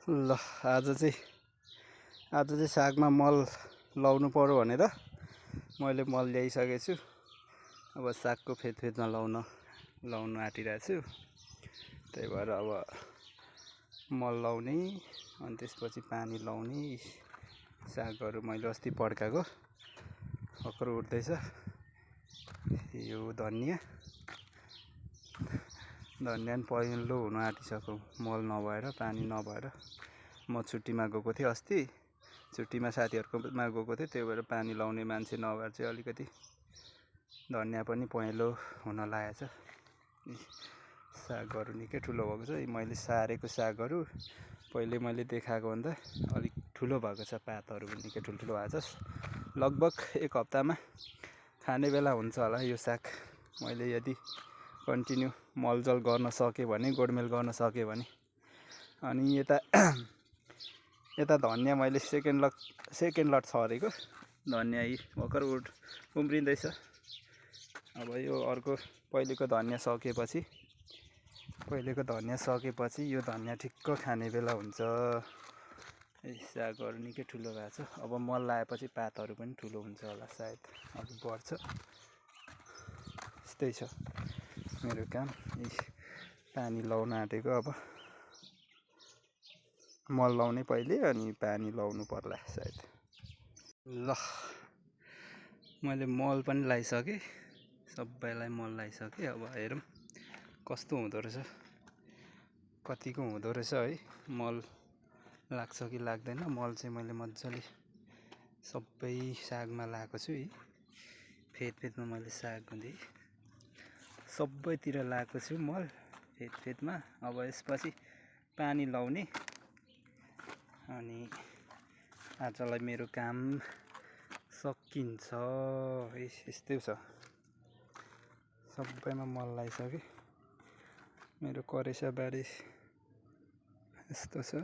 ल आज चाहिँ सागमा मल लाउनु पर्यो भनेर मैले मल ल्याइसकेको छु। अब सागको फेदमा लाउन आँटिरहेको छु। त्यही भएर अब मल लाउने अनि त्यसपछि पानी लाउने। सागहरू मैले अस्ति पड्काएको भर्खर उठ्दैछ। यो धनिया पनि पहिलो हुन आँटिसक्यो, मल नभएर पानी नभएर। म छुट्टीमा गएको थिएँ अस्ति, छुट्टीमा साथीहरूकोमा गएको थिएँ, त्यही भएर पानी लाउने मान्छे नभएर चाहिँ अलिकति धनिया पनि पहेँलो हुन लागेको छ। सागहरू निकै ठुलो भएको छ। मैले सारेको सागहरू पहिले मैले देखाएको भन्दा अलिक ठुलो भएको छ, पातहरू पनि निकै ठुल्ठुलो भएको छ। लगभग एक हप्तामा खाने बेला हुन्छ होला यो साग। मैले यदि कन्टिन्यू मलजल गर्न सकेँ भने, गोडमेल गर्न सकेँ भने। अनि यता धनिया मैले सेकेन्ड लट छरेको धनिया भर्खर उम्रिँदैछ। अब यो अर्को पहिलेको धनिया सकेपछि यो धनिया ठिक्क खाने बेला हुन्छ। सागहरू निकै ठुलो भएको छ। अब मल लगाएपछि पातहरू पनि ठुलो हुन्छ होला सायद, अब बढ्छ। यस्तै छ मेरो काम। पानी लाउन आँटेको, अब मल लाउने पहिले अनि पानी लाउनु पर्ला सायद। ल मैले मल पनि लगाइसकेँ, सबैलाई मल लगाइसकेँ। अब हेरौँ कस्तो हुँदो रहेछ, कतिको हुँदो रहेछ है, मल लाग्छ कि लाग्दैन। मल चाहिँ मैले मजाले सबै सागमा लगाएको छु है। फेदमा मैले साग हुँदै सबैतिर लगाएको छु मल फेदमा। अब यसपछि पानी लाउने अनि आजलाई मेरो काम सकिन्छ। यस्तै छ, सबैमा मल लगाइसकेँ। मेरो करेसा बारी यस्तो छ।